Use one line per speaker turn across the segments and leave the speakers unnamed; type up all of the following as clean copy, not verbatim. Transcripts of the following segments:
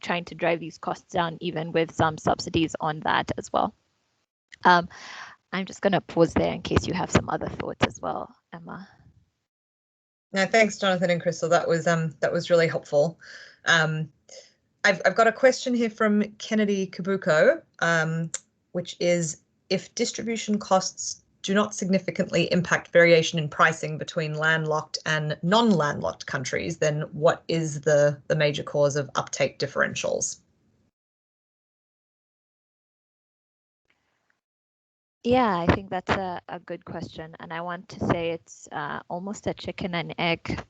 trying to drive these costs down, even with some subsidies on that as well. I'm just going to pause there in case you have some other thoughts as well, Emma.
No, thanks, Jonathan and Crystal. That was really helpful. I've got a question here from Kennedy Kabuko, which is, if distribution costs do not significantly impact variation in pricing between landlocked and non-landlocked countries, then what is the major cause of uptake differentials?
Yeah, I think that's a good question. And I want to say it's almost a chicken and egg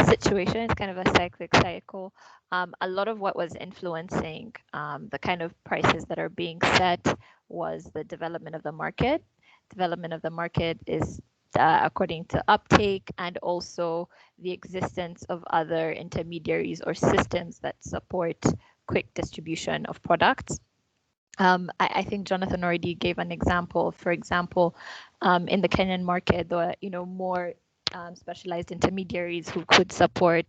situation. It's kind of a cyclic cycle. A lot of what was influencing the kind of prices that are being set was the development of the market. Development of the market is according to uptake, and also the existence of other intermediaries or systems that support quick distribution of products. I think Jonathan already gave an example. For example, in the Kenyan market, there are more specialized intermediaries who could support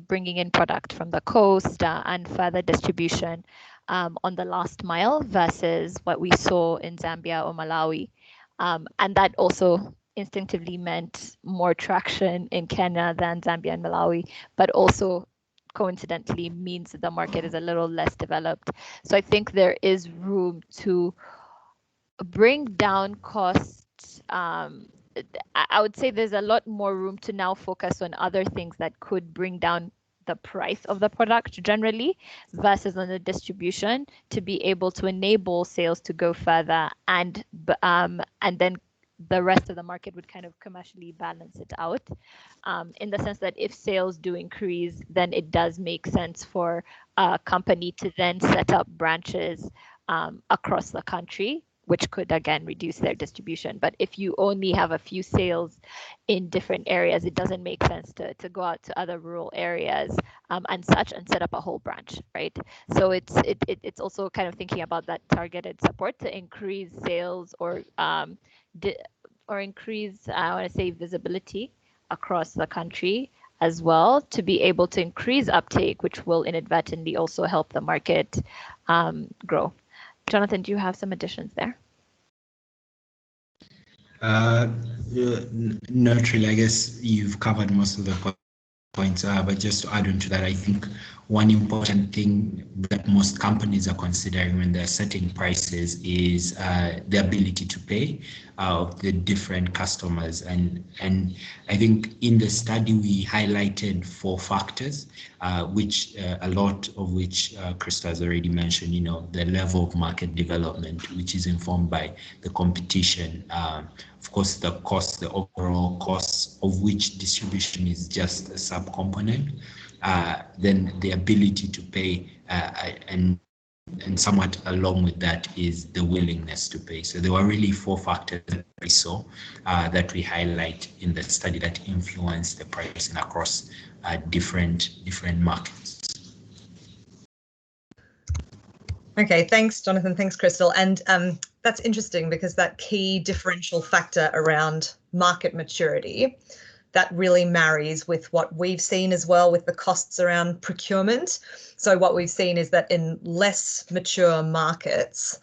bringing in product from the coast and further distribution on the last mile versus what we saw in Zambia or Malawi. And that also instinctively meant more traction in Kenya than Zambia and Malawi, but also coincidentally means that the market is a little less developed. So I think there is room to bring down costs. I would say there's a lot more room to now focus on other things that could bring down the price of the product generally versus on the distribution, to be able to enable sales to go further, and then the rest of the market would kind of commercially balance it out, in the sense that if sales do increase, then it does make sense for a company to then set up branches across the country, which could again reduce their distribution. But if you only have a few sales in different areas, it doesn't make sense to go out to other rural areas and set up a whole branch, right? So it's also kind of thinking about that targeted support to increase sales or increase, I want to say, visibility across the country as well, to be able to increase uptake, which will inadvertently also help the market grow. Jonathan, do you have some additions there?
Not really. I guess you've covered most of the points, but just to add on to that, I think one important thing that most companies are considering when they're setting prices is the ability to pay the different customers. And I think in the study we highlighted 4 factors, which a lot of which Krista has already mentioned. The level of market development, which is informed by the competition, of course, the cost, the overall costs of which distribution is just a sub-component, then the ability to pay, and somewhat along with that is the willingness to pay. So there were really 4 factors that we saw that we highlight in the study that influence the pricing across different markets.
Okay, thanks, Jonathan. Thanks, Crystal. And that's interesting, because that key differential factor around market maturity, that really marries with what we've seen as well with the costs around procurement. So what we've seen is that in less mature markets,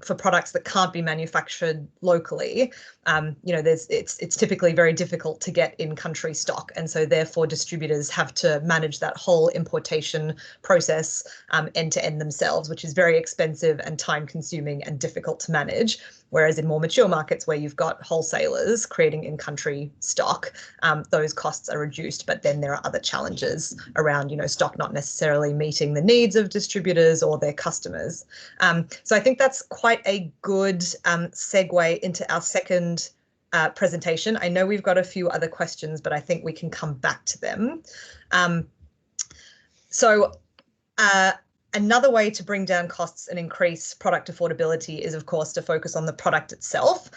for products that can't be manufactured locally, it's typically very difficult to get in-country stock, and so therefore distributors have to manage that whole importation process end to end themselves, which is very expensive and time-consuming and difficult to manage. Whereas in more mature markets where you've got wholesalers creating in-country stock, those costs are reduced. But then there are other challenges around, stock not necessarily meeting the needs of distributors or their customers. So I think that's quite a good segue into our second presentation. I know we've got a few other questions, but I think we can come back to them. Another way to bring down costs and increase product affordability is, of course, to focus on the product itself.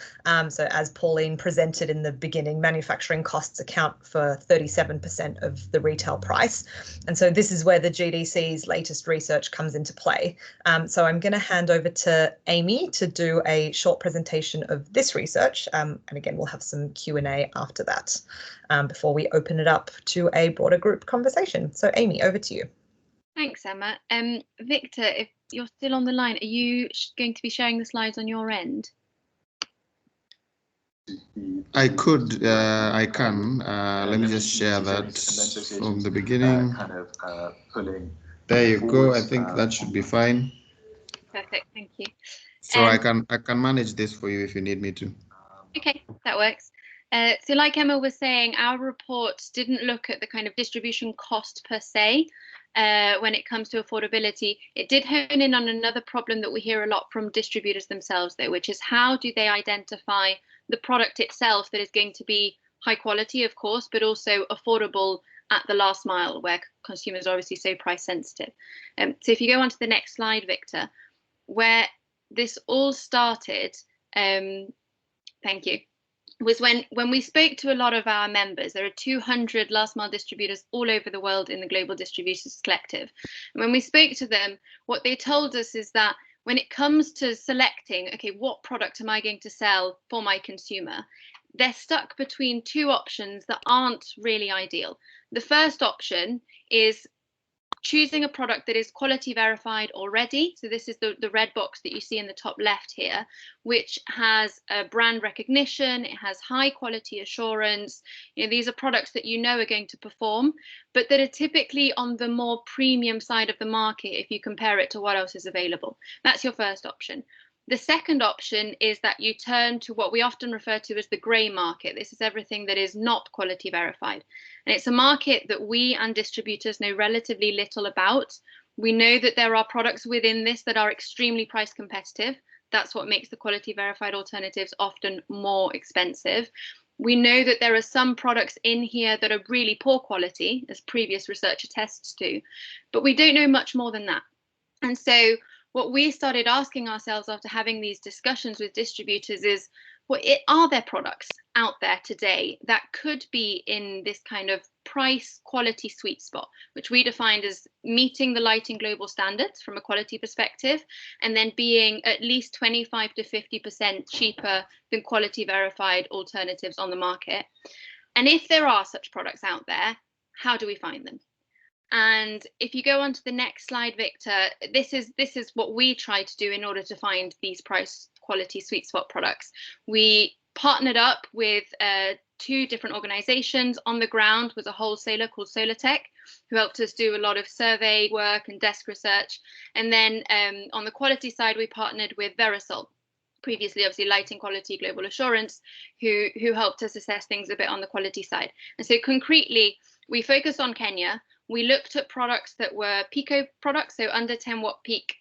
So as Pauline presented in the beginning, manufacturing costs account for 37% of the retail price. And so this is where the GDC's latest research comes into play. So I'm going to hand over to Amy to do a short presentation of this research. And again, we'll have some Q&A after that before we open it up to a broader group conversation. So Amy, over to you.
Thanks, Emma. Victor, if you're still on the line, are you going to be sharing the slides on your end?
I could, I can. Let me just share that from the beginning. There you go. I think that should be fine.
Perfect, thank you.
So I can manage this for you if you need me to.
Okay, that works. So like Emma was saying, our report didn't look at the kind of distribution cost per se when it comes to affordability. It did hone in on another problem that we hear a lot from distributors themselves, though, which is how do they identify the product itself that is going to be high quality, of course, but also affordable at the last mile, where consumers are obviously so price sensitive. So if you go on to the next slide, Victor, where this all started, thank you, was when we spoke to a lot of our members. There are 200 last mile distributors all over the world in the Global Distributors Collective. And when we spoke to them, what they told us is that when it comes to selecting, okay, what product am I going to sell for my consumer, they're stuck between two options that aren't really ideal. The first option is choosing a product that is quality verified already. So this is the red box that you see in the top left here, which has a brand recognition, it has high quality assurance. You know, these are products that you know are going to perform, but that are typically on the more premium side of the market if you compare it to what else is available. That's your first option. The second option is that you turn to what we often refer to as the grey market. This is everything that is not quality verified. And it's a market that we and distributors know relatively little about. We know that there are products within this that are extremely price competitive. That's what makes the quality verified alternatives often more expensive. We know that there are some products in here that are really poor quality, as previous research attests to, but we don't know much more than that. And so what we started asking ourselves after having these discussions with distributors is, well, are there products out there today that could be in this kind of price quality sweet spot, which we defined as meeting the lighting global standards from a quality perspective, and then being at least 25 to 50% cheaper than quality verified alternatives on the market? And if there are such products out there, how do we find them? And if you go on to the next slide, Victor, this is what we try to do in order to find these price quality sweet spot products. We partnered up with two different organizations. On the ground was a wholesaler called Solartech, who helped us do a lot of survey work and desk research. And then on the quality side, we partnered with Verisol, previously obviously Lighting Quality Global Assurance, who helped us assess things a bit on the quality side. And so concretely, we focused on Kenya. We looked at products that were Pico products, so under 10 watt peak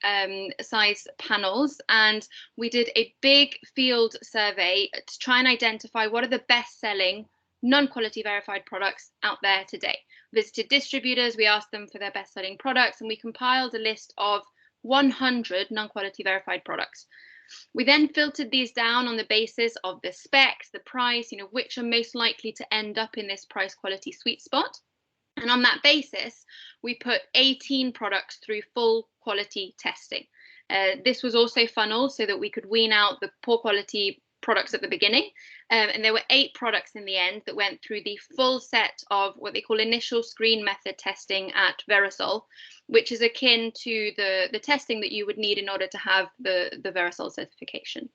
size panels, and we did a big field survey to try and identify what are the best selling non-quality verified products out there today. Visited distributors, we asked them for their best selling products, and we compiled a list of 100 non-quality verified products. We then filtered these down on the basis of the specs, the price, you know, which are most likely to end up in this price quality sweet spot. And on that basis, we put 18 products through full quality testing. This was also funneled so that we could wean out the poor quality products at the beginning. And there were 8 products in the end that went through the full set of what they call initial screen method testing at Verisol, which is akin to the testing that you would need in order to have the Verisol certification.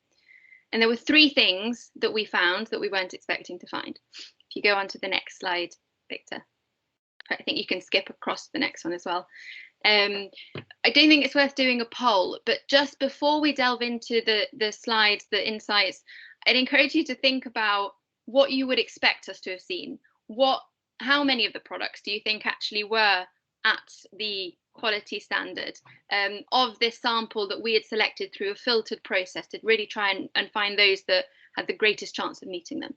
And there were 3 things that we found that we weren't expecting to find. If you go on to the next slide, Victor. I think you can skip across the next one as well. I don't think it's worth doing a poll, but just before we delve into the slides, the insights, I'd encourage you to think about what you would expect us to have seen. How many of the products do you think actually were at the quality standard of this sample that we had selected through a filtered process to really try and find those that had the greatest chance of meeting them?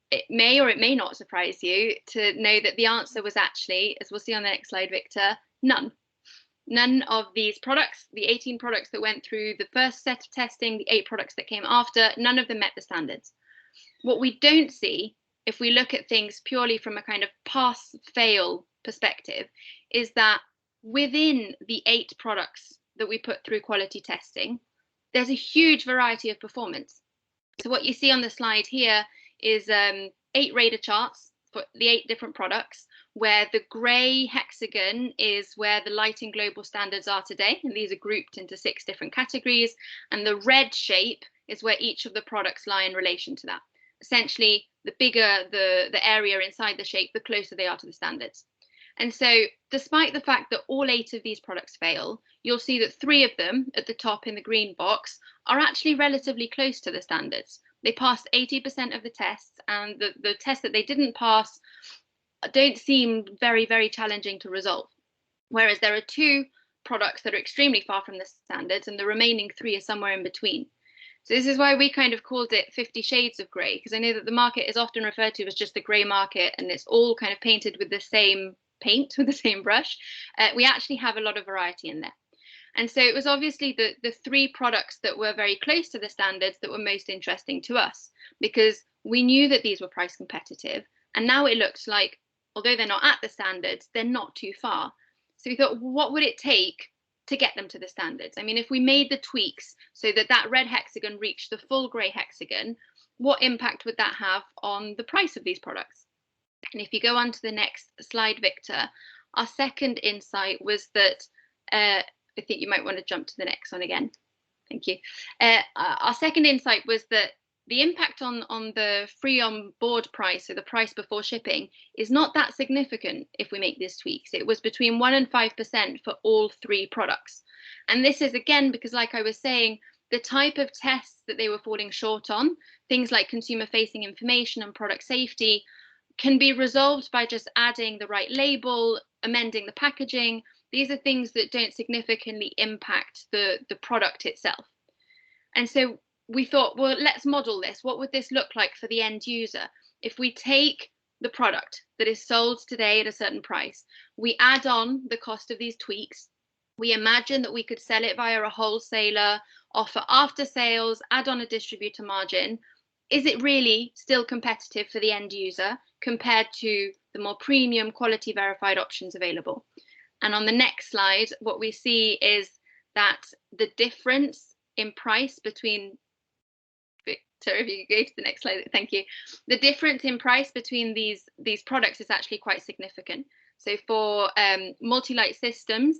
It may or it may not surprise you to know that the answer was actually, as we'll see on the next slide, Victor, none. None of these products, the 18 products that went through the first set of testing, the 8 products that came after, none of them met the standards. What we don't see, if we look at things purely from a kind of pass-fail perspective, is that within the 8 products that we put through quality testing, there's a huge variety of performance. So what you see on the slide here is 8 radar charts for the 8 different products, where the grey hexagon is where the lighting global standards are today, and these are grouped into 6 different categories, and the red shape is where each of the products lie in relation to that. Essentially, the bigger the area inside the shape, the closer they are to the standards. And so despite the fact that all 8 of these products fail, you'll see that 3 of them at the top in the green box are actually relatively close to the standards. They passed 80% of the tests, and the tests that they didn't pass don't seem very, very challenging to resolve. Whereas there are 2 products that are extremely far from the standards, and the remaining 3 are somewhere in between. So this is why we kind of called it 50 shades of grey, because I know that the market is often referred to as just the grey market, and it's all kind of painted with the same paint, with the same brush. We actually have a lot of variety in there. And so it was obviously the 3 products that were very close to the standards that were most interesting to us, because we knew that these were price competitive. And now it looks like, although they're not at the standards, they're not too far. So we thought, well, what would it take to get them to the standards? I mean, if we made the tweaks so that that red hexagon reached the full grey hexagon, what impact would that have on the price of these products? And if you go on to the next slide, Victor, our second insight was that, I think you might want to jump to the next one again. Thank you. Our second insight was that the impact on the free on board price, so the price before shipping, is not that significant if we make these tweaks. It was between 1% and 5% for all 3 products. And this is, again, because like I was saying, the type of tests that they were falling short on, things like consumer facing information and product safety, can be resolved by just adding the right label, amending the packaging. These are things that don't significantly impact the product itself. And so we thought, well, let's model this. What would this look like for the end user? If we take the product that is sold today at a certain price, we add on the cost of these tweaks, we imagine that we could sell it via a wholesaler, offer after sales, add on a distributor margin. Is it really still competitive for the end user compared to the more premium quality verified options available? And on the next slide, what we see is that the difference in price between, Victor, if you could go to the next slide, thank you. The difference in price between these products is actually quite significant. So for multi-light systems,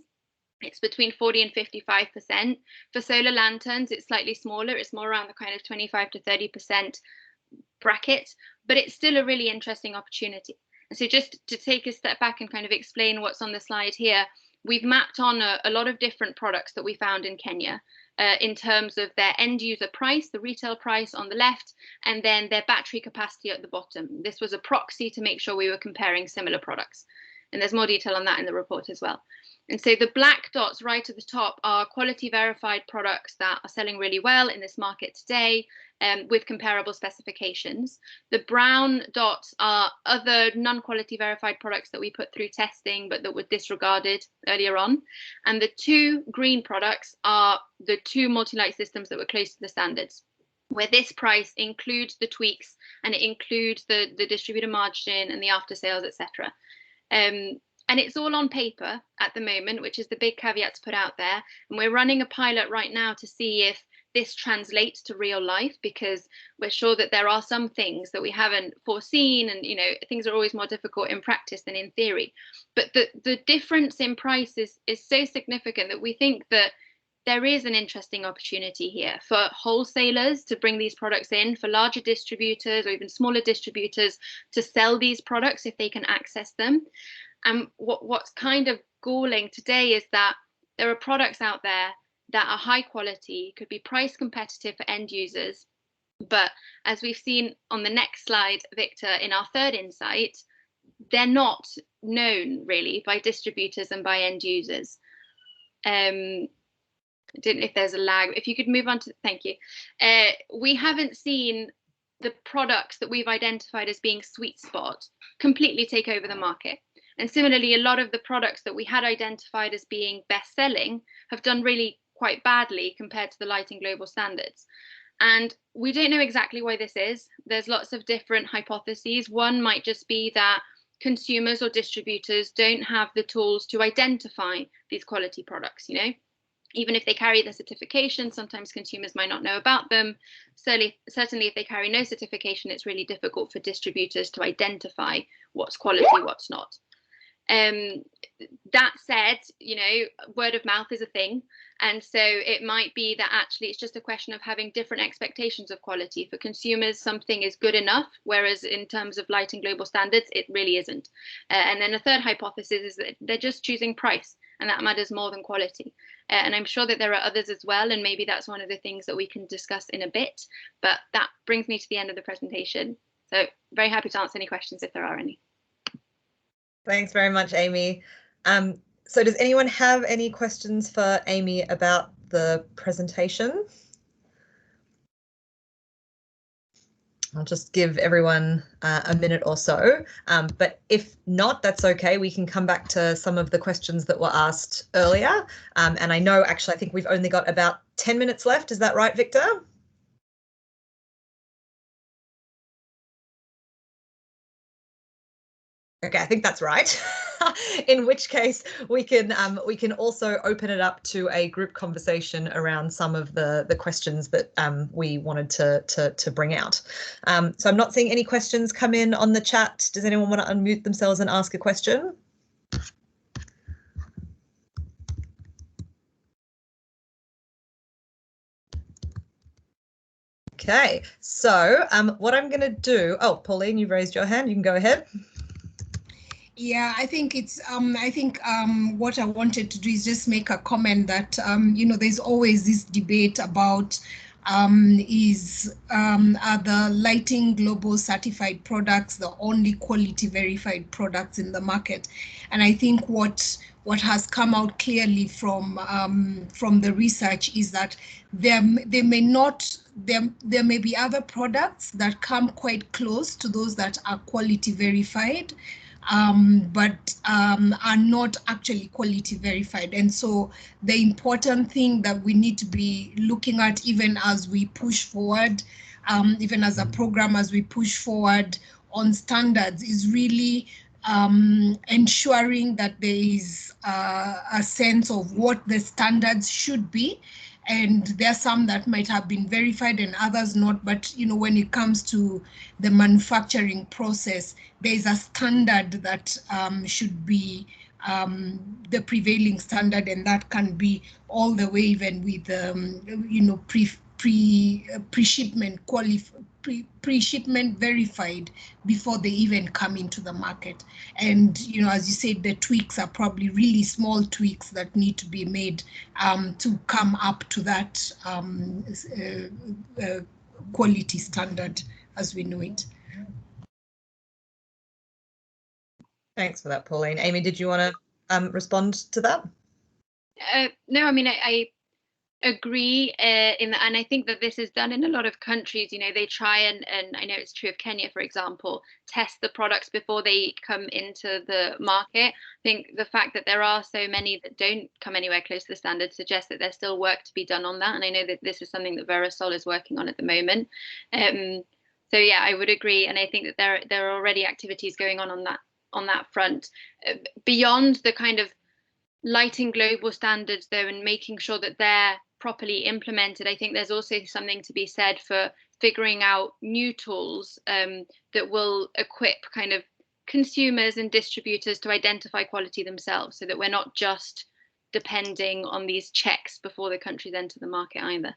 it's between 40 and 55%. For solar lanterns, it's slightly smaller. It's more around the kind of 25 to 30% bracket, but it's still a really interesting opportunity. And so just to take a step back and kind of explain what's on the slide here, we've mapped on a lot of different products that we found in Kenya in terms of their end user price, the retail price on the left, and then their battery capacity at the bottom. This was a proxy to make sure we were comparing similar products. And there's more detail on that in the report as well. And so the black dots right at the top are quality verified products that are selling really well in this market today with comparable specifications. The brown dots are other non-quality verified products that we put through testing but that were disregarded earlier on. And the 2 green products are the 2 multi-light systems that were close to the standards, where this price includes the tweaks and it includes the distributor margin and the after sales, etc. And it's all on paper at the moment, which is the big caveat to put out there. And we're running a pilot right now to see if this translates to real life, because we're sure that there are some things that we haven't foreseen, and things are always more difficult in practice than in theory. But the difference in price is so significant that we think that there is an interesting opportunity here for wholesalers to bring these products in, for larger distributors or even smaller distributors to sell these products if they can access them. And what's kind of galling today is that there are products out there that are high quality, could be price competitive for end users. But as we've seen on the next slide, Victor, in our third insight, they're not known really by distributors and by end users. I don't know if there's a lag. If you could move on to, thank you. We haven't seen the products that we've identified as being sweet spot completely take over the market. And similarly, a lot of the products that we had identified as being best-selling have done really quite badly compared to the lighting global standards. And we don't know exactly why this is. There's lots of different hypotheses. One might just be that consumers or distributors don't have the tools to identify these quality products, you know. Even if they carry the certification, sometimes consumers might not know about them. Certainly if they carry no certification, it's really difficult for distributors to identify what's quality, what's not. That said, you know, word of mouth is a thing. And so it might be that actually it's just a question of having different expectations of quality. For consumers, something is good enough, whereas in terms of lighting global standards, it really isn't. And then a third hypothesis is that they're just choosing price, and that matters more than quality. And I'm sure that there are others as well, and maybe that's one of the things that we can discuss in a bit. But that brings me to the end of the presentation. So very happy to answer any questions if there are any.
Thanks very much, Amy. So does anyone have any questions for Amy about the presentation? I'll just give everyone a minute or so, but if not, that's okay. We can come back to some of the questions that were asked earlier. And I know, actually, I think we've only got about 10 minutes left. Is that right, Victor? Okay, I think that's right. In which case we can also open it up to a group conversation around some of the questions that we wanted to bring out. So I'm not seeing any questions come in on the chat. Does anyone want to unmute themselves and ask a question? Okay, so what I'm going to do, oh, Pauline, you've raised your hand. You can go ahead.
Yeah, I think it's, what I wanted to do is just make a comment that, you know, there's always this debate about are the lighting global certified products the only quality verified products in the market? And I think what has come out clearly from the research is that there may be other products that come quite close to those that are quality verified, but are not actually quality verified. And so the important thing that we need to be looking at, even as we push forward, even as a program, as we push forward on standards, is really ensuring that there is a sense of what the standards should be. And there are some that might have been verified and others not. But, you know, when it comes to the manufacturing process, there is a standard that should be the prevailing standard, and that can be all the way even with, you know, pre-shipment verified before they even come into the market. And, you know, as you said, the tweaks are probably really small tweaks that need to be made to come up to that quality standard as we know it.
Thanks for that, Pauline. Amy, did you want to respond to that?
No, I mean, I agree in that, and I think that this is done in a lot of countries. You know, they try and I know it's true of Kenya, for example, test the products before they come into the market. I think the fact that there are so many that don't come anywhere close to the standard suggests that there's still work to be done on that, and I know that this is something that Verasol is working on at the moment. So yeah, I would agree, and I think that there are already activities going on that front. Beyond the kind of lighting global standards though, and making sure that they're properly implemented, I think there's also something to be said for figuring out new tools that will equip kind of consumers and distributors to identify quality themselves, so that we're not just depending on these checks before the countries enter the market either.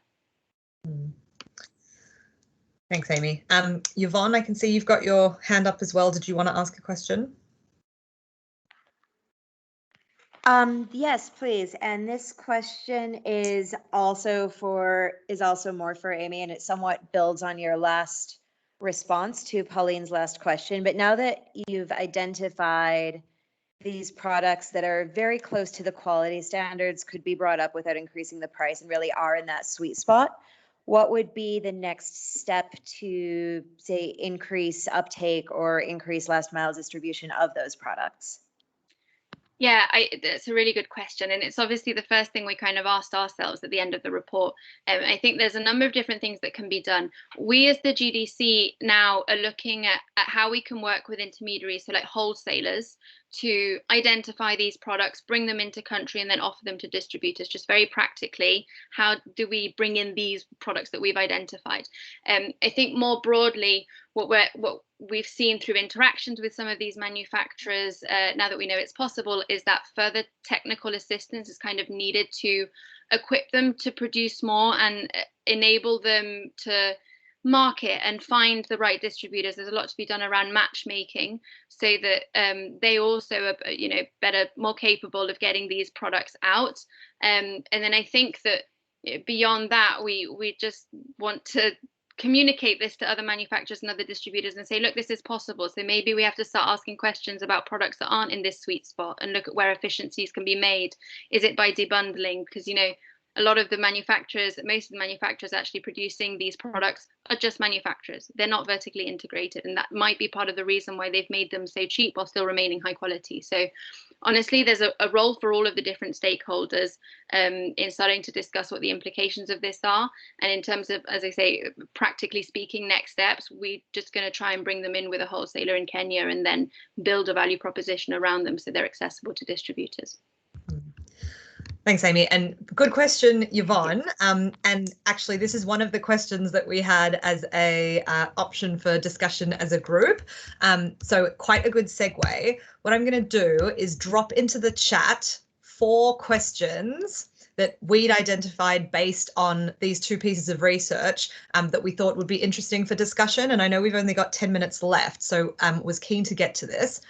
Thanks, Amy. Yvonne, I can see you've got your hand up as well. Did you want to ask a question?
Yes, please. And this question is also more for Amy, and it somewhat builds on your last response to Pauline's last question. But now that you've identified these products that are very close to the quality standards, could be brought up without increasing the price, and really are in that sweet spot, what would be the next step to, say, increase uptake or increase last mile distribution of those products?
Yeah, that's a really good question. And it's obviously the first thing we kind of asked ourselves at the end of the report. I think there's a number of different things that can be done. We as the GDC now are looking at how we can work with intermediaries, so like wholesalers, to identify these products, bring them into country, and then offer them to distributors. Just very practically, how do we bring in these products that we've identified? I think more broadly, what we've seen through interactions with some of these manufacturers, now that we know it's possible, is that further technical assistance is kind of needed to equip them to produce more and enable them to market and find the right distributors. There's a lot to be done around matchmaking, so that they also are, you know, better, more capable of getting these products out. And then I think that beyond that, we just want to communicate this to other manufacturers and other distributors and say, look, this is possible. So maybe we have to start asking questions about products that aren't in this sweet spot and look at where efficiencies can be made. Is it by debundling? Because, you know, a lot of the manufacturers, most of the manufacturers actually producing these products are just manufacturers. They're not vertically integrated. And that might be part of the reason why they've made them so cheap while still remaining high quality. So honestly, there's a role for all of the different stakeholders in starting to discuss what the implications of this are. And in terms of, as I say, practically speaking, next steps, we're just going to try and bring them in with a wholesaler in Kenya and then build a value proposition around them so they're accessible to distributors.
Thanks, Amy. And good question, Yvonne. And actually, this is one of the questions that we had as a option for discussion as a group. So quite a good segue. What I'm going to do is drop into the chat 4 questions that we'd identified based on these 2 pieces of research that we thought would be interesting for discussion. And I know we've only got 10 minutes left, so was keen to get to this.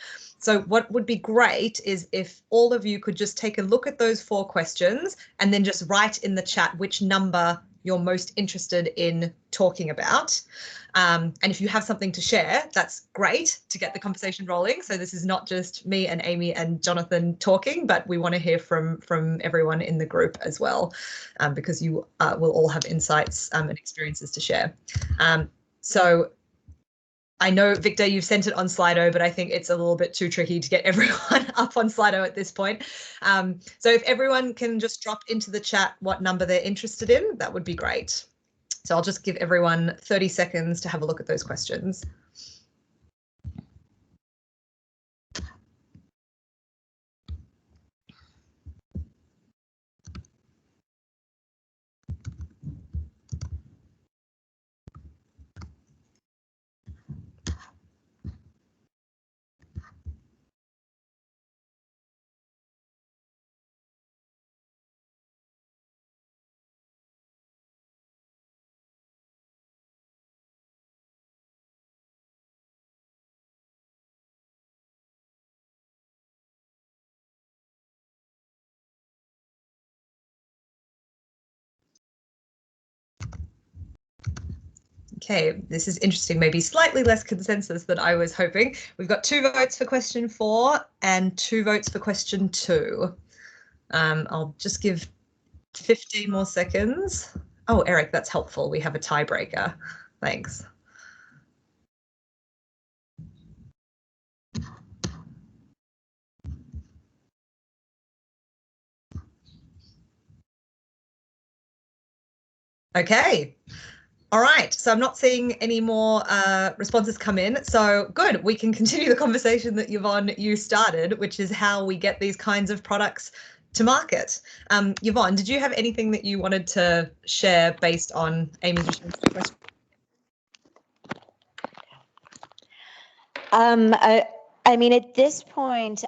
So what would be great is if all of you could just take a look at those 4 questions and then just write in the chat which number you're most interested in talking about. And if you have something to share, that's great to get the conversation rolling. So this is not just me and Amy and Jonathan talking, but we want to hear from everyone in the group as well, because you will all have insights and experiences to share. So I know, Victor, you've sent it on Slido, but I think it's a little bit too tricky to get everyone up on Slido at this point. So if everyone can just drop into the chat what number they're interested in, that would be great. So I'll just give everyone 30 seconds to have a look at those questions. Okay, this is interesting, maybe slightly less consensus than I was hoping. We've got 2 votes for question 4 and 2 votes for question 2. I'll just give 15 more seconds. Oh, Eric, that's helpful. We have a tiebreaker. Thanks. Okay. All right, so I'm not seeing any more responses come in. So good, we can continue the conversation that Yvonne, you started, which is how we get these kinds of products to market. Yvonne, did you have anything that you wanted to share based on Amy's question?
I mean, at this point,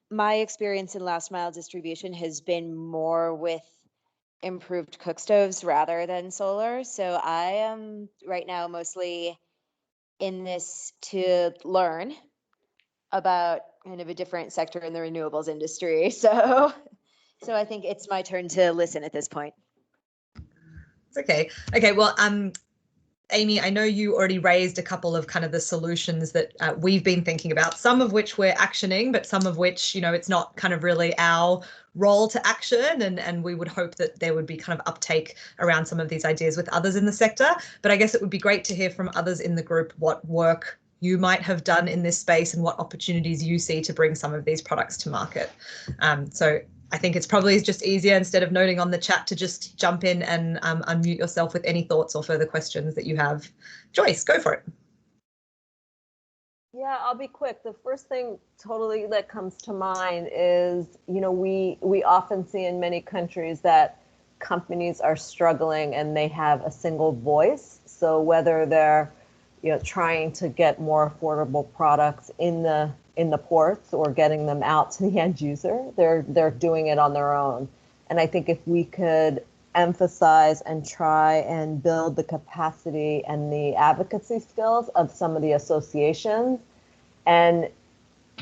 my experience in last mile distribution has been more with improved cook stoves rather than solar. So I am right now mostly in this to learn about kind of a different sector in the renewables industry. So I think it's my turn to listen at this point.
It's okay. Okay, well, Amy, I know you already raised a couple of kind of the solutions that we've been thinking about, some of which we're actioning, but some of which, you know, it's not kind of really our role to action. And we would hope that there would be kind of uptake around some of these ideas with others in the sector. But I guess it would be great to hear from others in the group what work you might have done in this space and what opportunities you see to bring some of these products to market. So I think it's probably just easier, instead of noting on the chat, to just jump in and unmute yourself with any thoughts or further questions that you have. Joyce, go for it.
Yeah, I'll be quick. The first thing totally that comes to mind is, we often see in many countries that companies are struggling and they have a single voice. So whether they're, trying to get more affordable products in the ports or getting them out to the end user, they're doing it on their own. And I think if we could emphasize and try and build the capacity and the advocacy skills of some of the associations. And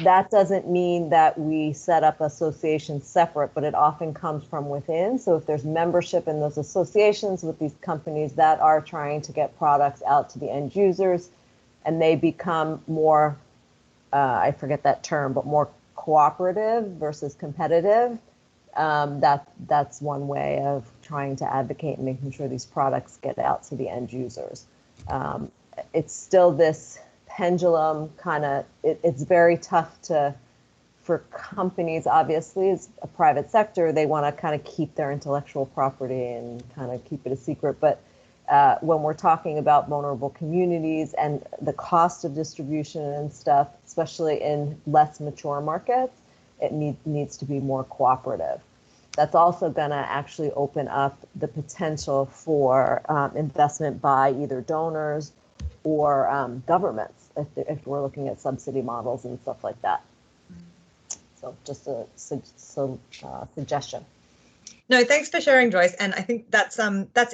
that doesn't mean that we set up associations separate, but it often comes from within. So if there's membership in those associations with these companies that are trying to get products out to the end users, and they become more, I forget that term, but more cooperative versus competitive, that's one way of trying to advocate and making sure these products get out to the end users. It's still this pendulum kind of, it's very tough for companies, obviously, as a private sector, they want to kind of keep their intellectual property and kind of keep it a secret. But when we're talking about vulnerable communities and the cost of distribution and stuff, especially in less mature markets, it needs to be more cooperative. That's also going to actually open up the potential for investment by either donors or governments, if we're looking at subsidy models and stuff like that. So just a suggestion.
No, thanks for sharing, Joyce. And I think that's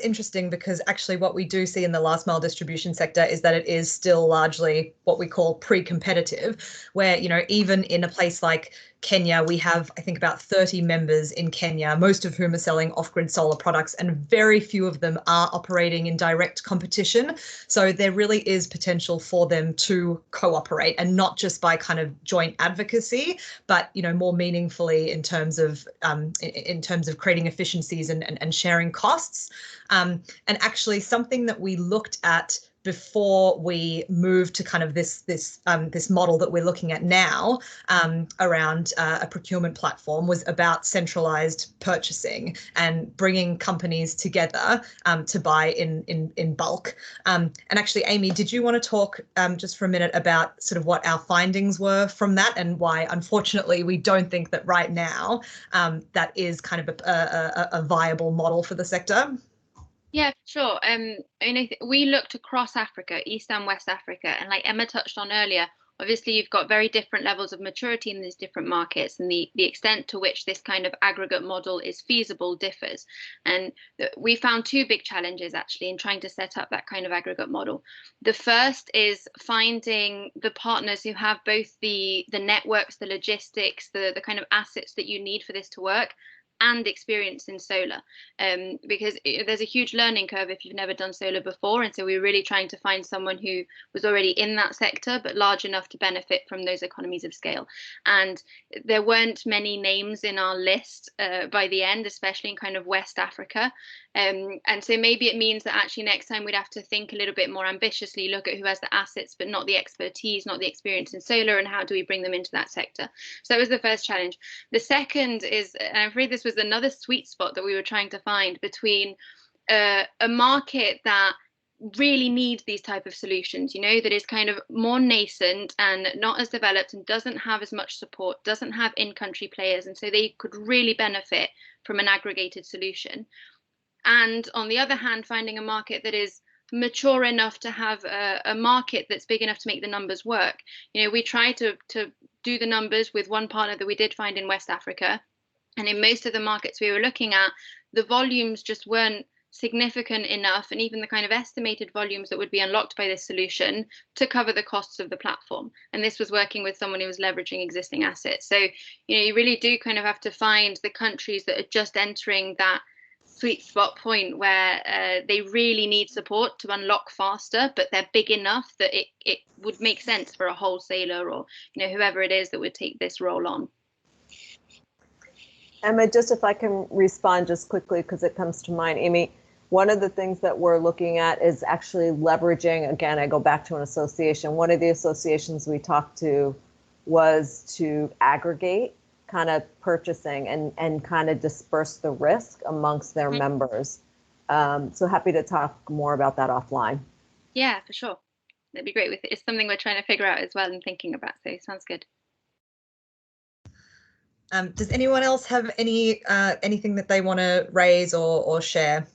interesting, because actually what we do see in the last mile distribution sector is that it is still largely what we call pre-competitive, where, even in a place like Kenya, we have, I think, about 30 members in Kenya, most of whom are selling off-grid solar products, and very few of them are operating in direct competition. So there really is potential for them to cooperate, and not just by kind of joint advocacy, but, more meaningfully in terms of creating efficiencies and sharing costs. And actually something that we looked at before we moved to kind of this model that we're looking at now around a procurement platform was about centralized purchasing and bringing companies together to buy in bulk. And actually, Amy, did you want to talk just for a minute about sort of what our findings were from that, and why, unfortunately, we don't think that right now that is kind of a viable model for the sector?
Yeah, sure. We looked across Africa, East and West Africa, and like Emma touched on earlier, obviously you've got very different levels of maturity in these different markets, and the extent to which this kind of aggregate model is feasible differs. And we found two big challenges actually in trying to set up that kind of aggregate model. The first is finding the partners who have both the networks, the logistics, the kind of assets that you need for this to work, and experience in solar, because there's a huge learning curve if you've never done solar before. And so we were really trying to find someone who was already in that sector, but large enough to benefit from those economies of scale. And there weren't many names in our list by the end, especially in kind of West Africa. And so maybe it means that actually next time we'd have to think a little bit more ambitiously, look at who has the assets, but not the expertise, not the experience in solar, and how do we bring them into that sector? So that was the first challenge. The second is, and I'm afraid this was another sweet spot that we were trying to find between a market that really needs these type of solutions, that is kind of more nascent and not as developed and doesn't have as much support, doesn't have in-country players, and so they could really benefit from an aggregated solution. And on the other hand, finding a market that is mature enough to have a market that's big enough to make the numbers work. We tried to do the numbers with one partner that we did find in West Africa. And in most of the markets we were looking at, the volumes just weren't significant enough, and even the kind of estimated volumes that would be unlocked by this solution, to cover the costs of the platform. And this was working with someone who was leveraging existing assets. So, you really do kind of have to find the countries that are just entering that sweet spot point where they really need support to unlock faster, but they're big enough that it would make sense for a wholesaler or whoever it is that would take this role on.
Emma, just if I can respond just quickly, because it comes to mind, Amy, One of the things that we're looking at is actually leveraging, again, I go back to an association. One of the associations we talked to was to aggregate kind of purchasing and kind of disperse the risk amongst their members. So happy to talk more about that offline.
Yeah, for sure. That'd be great. It's something we're trying to figure out as well and thinking about. So sounds good.
Does anyone else have anything that they want to raise or share?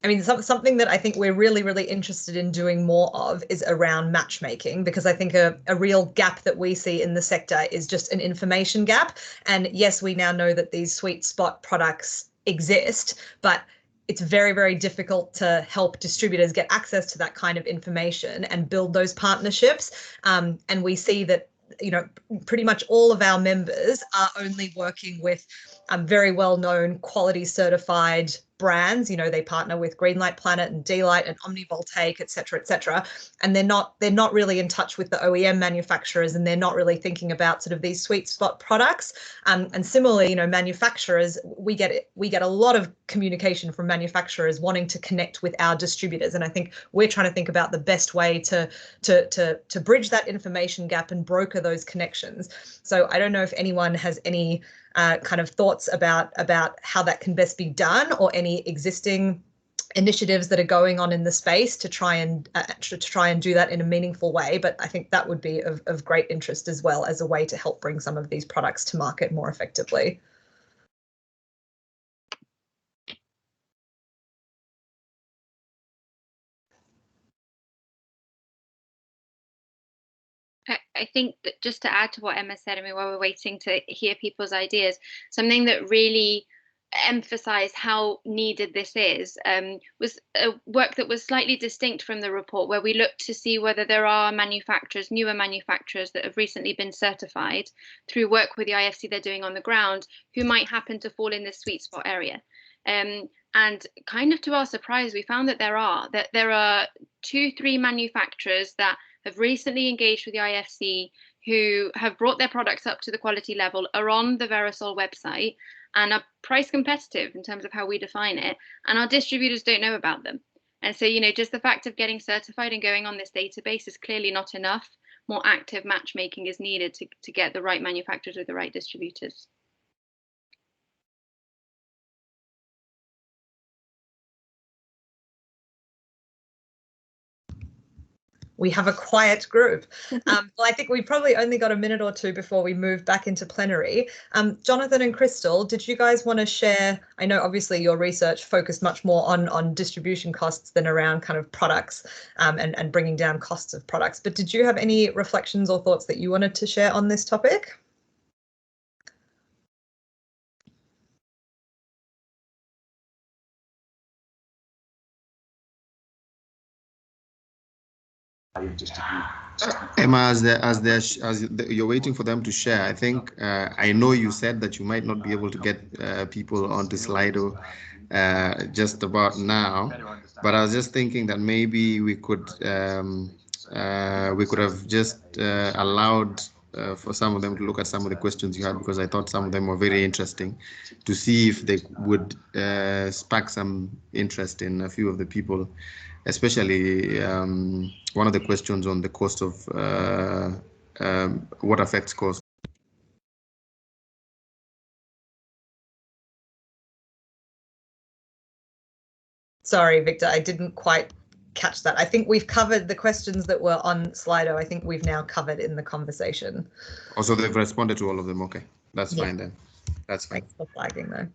I mean, something that I think we're really, really interested in doing more of is around matchmaking, because I think a real gap that we see in the sector is just an information gap. And yes, we now know that these sweet spot products exist, but it's very, very difficult to help distributors get access to that kind of information and build those partnerships. And we see that, you know, pretty much all of our members are only working with very well-known quality certified brands. You know, they partner with Greenlight Planet and D-Light and Omnivoltaic, et cetera, and they're not really in touch with the OEM manufacturers, and they're not really thinking about sort of these sweet spot products. And similarly, you know, manufacturers, we get a lot of communication from manufacturers wanting to connect with our distributors, and I think we're trying to think about the best way to bridge that information gap and broker those connections. So I don't know if anyone has any kind of thoughts about how that can best be done, or any existing initiatives that are going on in the space to try and do that in a meaningful way. But I think that would be of great interest as well, as a way to help bring some of these products to market more effectively.
I think that just to add to what Emma said, I mean, while we're waiting to hear people's ideas, something that really emphasized how needed this is was a work that was slightly distinct from the report, where we looked to see whether there are manufacturers, newer manufacturers that have recently been certified through work with the IFC they're doing on the ground, who might happen to fall in this sweet spot area. And kind of to our surprise, we found that there are 2-3 manufacturers that have recently engaged with the IFC, who have brought their products up to the quality level, are on the Verisol website, and are price competitive in terms of how we define it, and our distributors don't know about them. And so, you know, just the fact of getting certified and going on this database is clearly not enough. More active matchmaking is needed to get the right manufacturers with the right distributors.
We have a quiet group. Well, I think we probably only got a minute or two before we move back into plenary. Jonathan and Crystal, did you guys want to share? I know obviously your research focused much more on distribution costs than around kind of products and bringing down costs of products. But did you have any reflections or thoughts that you wanted to share on this topic?
Emma, as you're waiting for them to share, I think I know you said that you might not be able to get people onto Slido just about now, but I was just thinking that maybe we could have just allowed for some of them to look at some of the questions you had, because I thought some of them were very interesting, to see if they would spark some interest in a few of the people, especially one of the questions on the cost of what affects cost.
Sorry, Victor, I didn't quite catch that. I think we've covered the questions that were on Slido. I think we've now covered in the conversation.
Also, they've responded to all of them. Okay, that's fine then. That's fine.
Thanks for flagging though.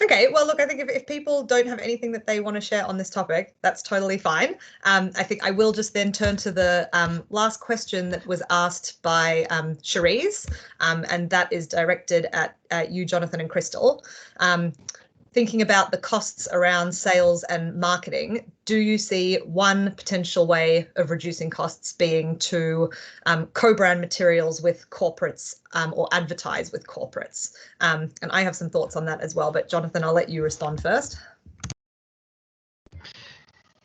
Okay, well, look, I think if people don't have anything that they want to share on this topic, that's totally fine. I think I will just then turn to the last question that was asked by Cherise, and that is directed at you, Jonathan and Crystal. Thinking about the costs around sales and marketing, do you see one potential way of reducing costs being to co-brand materials with corporates or advertise with corporates? And I have some thoughts on that as well, but Jonathan, I'll let you respond first.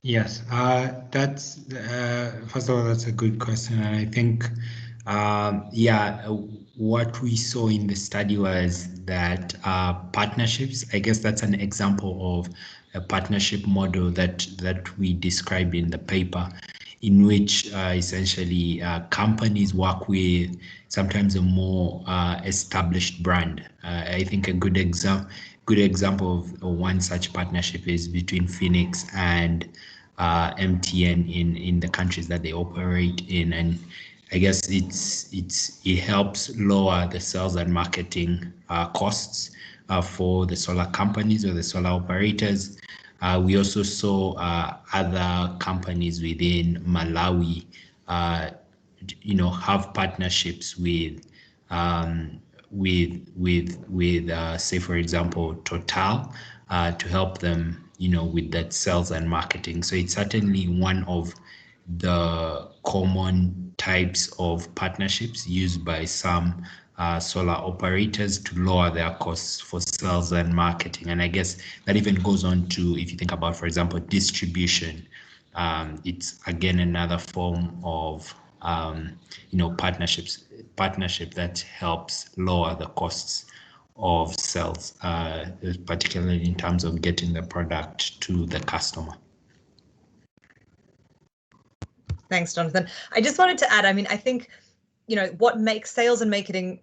Yes, that's first of all, that's a good question, and I think, yeah, what we saw in the study was that partnerships. I guess that's an example of a partnership model that we described in the paper, in which essentially companies work with sometimes a more established brand. I think a good example of one such partnership is between Phoenix and MTN in the countries that they operate in, and I guess it helps lower the sales and marketing costs for the solar companies or the solar operators. We also saw other companies within Malawi, have partnerships with say, for example, Total, to help them, with that sales and marketing. So it's certainly one of the common types of partnerships used by some solar operators to lower their costs for sales and marketing. And I guess that even goes on to, if you think about, for example, distribution, it's again another form of partnership that helps lower the costs of sales, particularly in terms of getting the product to the customer.
Thanks, Jonathan. I just wanted to add, I mean, I think, what makes sales and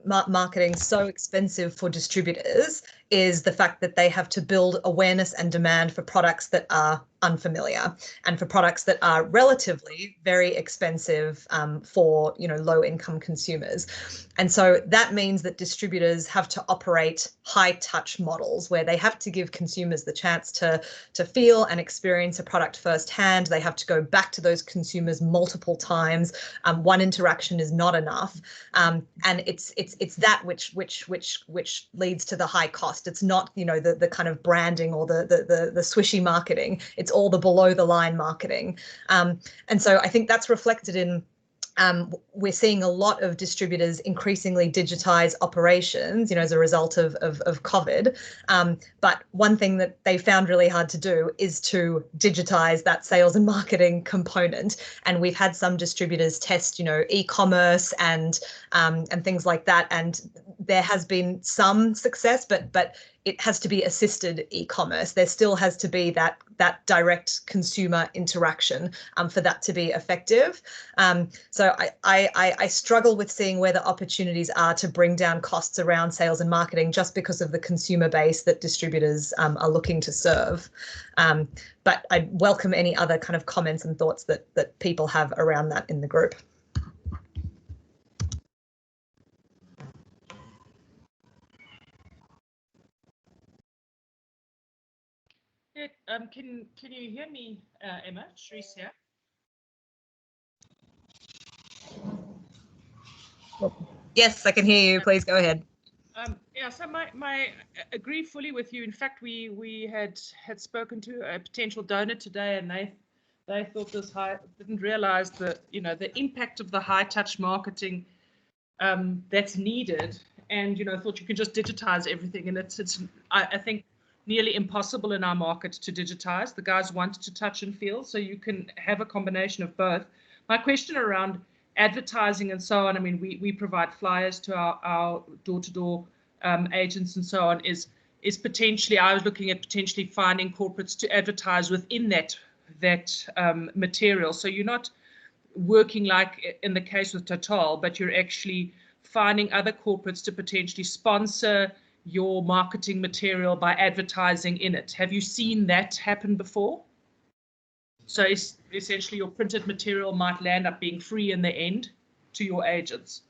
marketing so expensive for distributors is the fact that they have to build awareness and demand for products that are unfamiliar and for products that are relatively very expensive for low income consumers. And so that means that distributors have to operate high touch models where they have to give consumers the chance to feel and experience a product firsthand. They have to go back to those consumers multiple times. One interaction is not enough, and it's that which leads to the high cost. It's not the kind of branding or the swishy marketing. It's all the below the line marketing, and so I think that's reflected in. We're seeing a lot of distributors increasingly digitize operations, as a result of COVID. But one thing that they found really hard to do is to digitize that sales and marketing component. And we've had some distributors test, e-commerce and things like that. And there has been some success, but it has to be assisted e-commerce. There still has to be that direct consumer interaction for that to be effective. So I struggle with seeing where the opportunities are to bring down costs around sales and marketing just because of the consumer base that distributors are looking to serve. But I welcome any other kind of comments and thoughts that people have around that in the group.
Can you hear me, Emma? Shree's here.
Yes, I can hear you. Please go ahead.
Yeah, so I agree fully with you. In fact, we had spoken to a potential donor today, and they thought didn't realize the impact of the high touch marketing that's needed, and thought you can just digitize everything, and it's I think nearly impossible in our market to digitize. The guys want to touch and feel, so you can have a combination of both. My question around advertising and so on, I mean, we provide flyers to our door-to-door agents and so on, is potentially, I was looking at potentially finding corporates to advertise within that material. So you're not working like in the case with Total, but you're actually finding other corporates to potentially sponsor your marketing material by advertising in it. Have you seen that happen before? So essentially your printed material might land up being free in the end to your agents.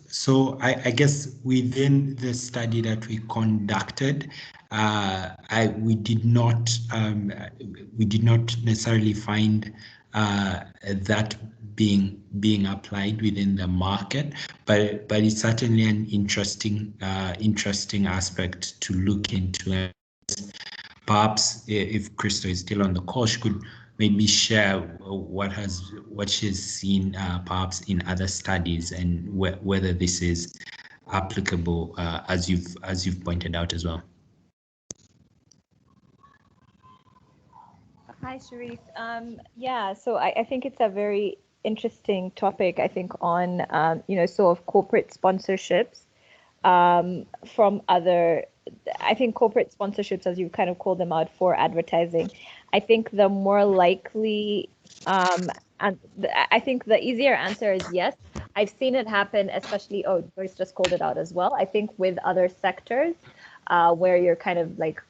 So I guess within the study that we conducted, we did not necessarily find that being applied within the market, but it's certainly an interesting aspect to look into. Perhaps if Crystal is still on the call, she could maybe share what she's seen perhaps in other studies, and whether this is applicable, as you've pointed out as well.
Hi, Sharif. Yeah, so I think it's a very interesting topic, I think, on, sort of corporate sponsorships from other, I think corporate sponsorships, as you kind of call them out, for advertising. I think the more likely, and I think the easier answer is yes. I've seen it happen, especially, Joyce just called it out as well. I think with other sectors, where you're kind of like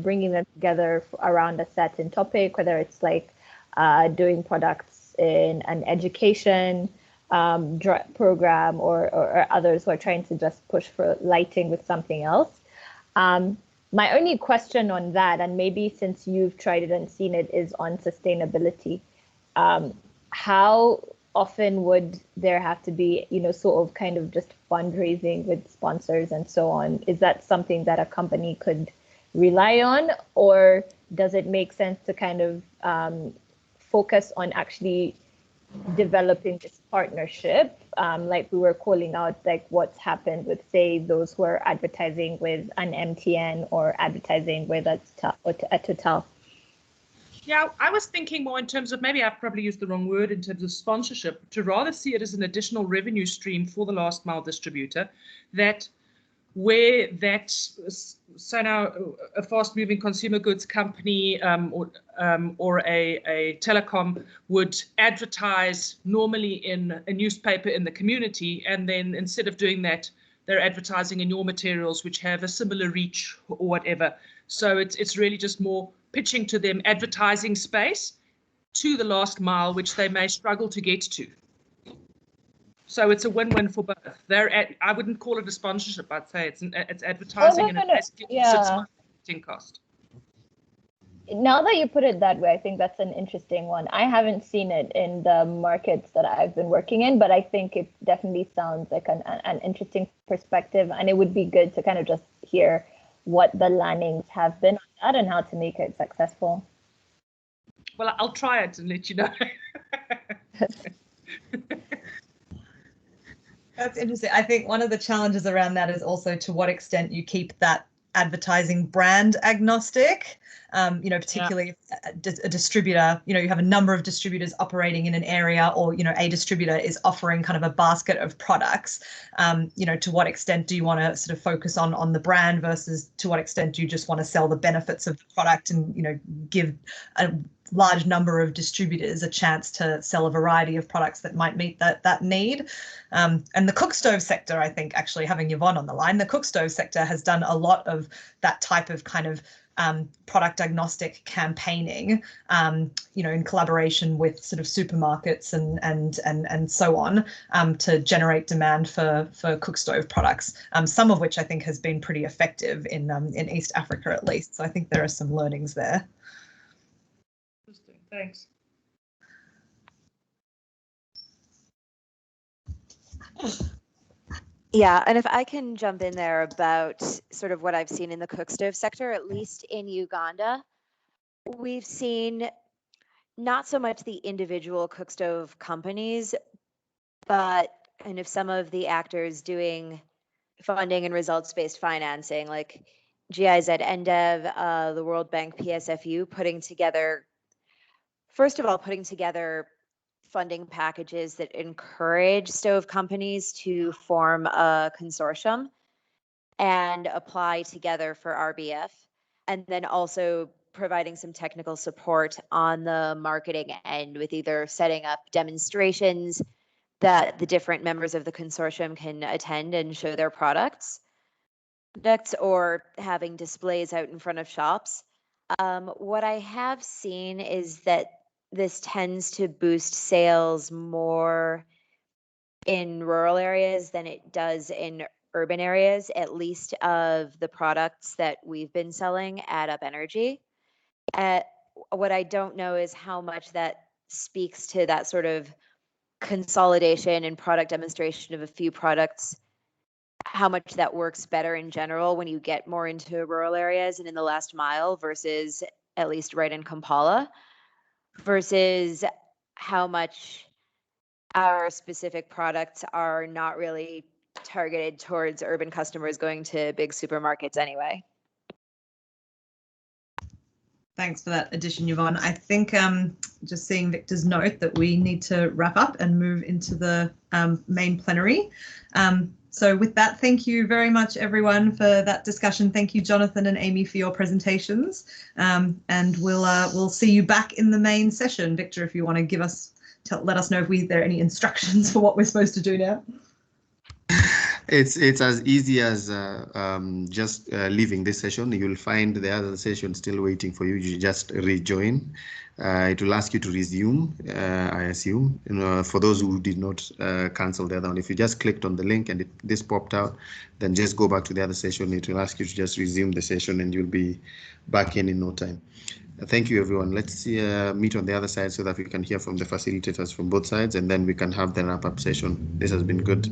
bringing them together around a certain topic, whether it's like doing products in an education program or others who are trying to just push for lighting with something else. My only question on that, and maybe since you've tried it and seen it, is on sustainability. How often would there have to be, sort of kind of just fundraising with sponsors and so on? Is that something that a company could rely on, or does it make sense to kind of focus on actually developing this partnership, like we were calling out, like what's happened with, say, those who are advertising with an MTN or advertising with a Total?
Yeah, I was thinking more in terms of, maybe I've probably used the wrong word in terms of sponsorship, to rather see it as an additional revenue stream for the last mile distributor, that where that, so now a fast moving consumer goods company or a telecom would advertise normally in a newspaper in the community, and then instead of doing that, they're advertising in your materials which have a similar reach or whatever. So it's really just more pitching to them advertising space to the last mile, which they may struggle to get to. So it's a win-win for both. I wouldn't call it a sponsorship. I'd say it's advertising and it basically sits on marketing cost.
Now that you put it that way, I think that's an interesting one. I haven't seen it in the markets that I've been working in, but I think it definitely sounds like an interesting perspective, and it would be good to kind of just hear what the learnings have been on that and how to make it successful.
Well, I'll try it and let you know.
That's interesting. I think one of the challenges around that is also to what extent you keep that advertising brand agnostic. Particularly if a distributor, you have a number of distributors operating in an area, or, a distributor is offering kind of a basket of products. To what extent do you want to sort of focus on the brand versus to what extent do you just want to sell the benefits of the product and, give a large number of distributors a chance to sell a variety of products that might meet that need. And the cook stove sector, I think, actually having Yvonne on the line, the cook stove sector has done a lot of that type of kind of product agnostic campaigning, in collaboration with sort of supermarkets and so on, to generate demand for cook stove products. Some of which I think has been pretty effective in East Africa, at least. So I think there are some learnings there.
Interesting. Thanks.
Yeah, and if I can jump in there about sort of what I've seen in the cook stove sector, at least in Uganda, we've seen not so much the individual cook stove companies, but kind of some of the actors doing funding and results-based financing, like GIZ, NDEV, the World Bank, PSFU, putting together funding packages that encourage stove companies to form a consortium and apply together for RBF, and then also providing some technical support on the marketing end with either setting up demonstrations that the different members of the consortium can attend and show their products, or having displays out in front of shops. What I have seen is that this tends to boost sales more in rural areas than it does in urban areas, at least of the products that we've been selling at Up Energy. What I don't know is how much that speaks to that sort of consolidation and product demonstration of a few products, how much that works better in general when you get more into rural areas and in the last mile versus at least right in Kampala, versus how much our specific products are not really targeted towards urban customers going to big supermarkets anyway.
Thanks for that addition, Yvonne. I think just seeing Victor's note that we need to wrap up and move into the main plenary. So with that, thank you very much, everyone, for that discussion. Thank you, Jonathan and Amy, for your presentations. And we'll see you back in the main session. Victor, if you want to give us, let us know if there are any instructions for what we're supposed to do now.
It's as easy as just leaving this session. You'll find the other session still waiting for you. You just rejoin. It will ask you to resume, I assume. For those who did not cancel the other one, if you just clicked on the link and this popped out, then just go back to the other session. It will ask you to just resume the session and you'll be back in no time. Thank you, everyone. Let's meet on the other side so that we can hear from the facilitators from both sides, and then we can have the wrap-up session. This has been good.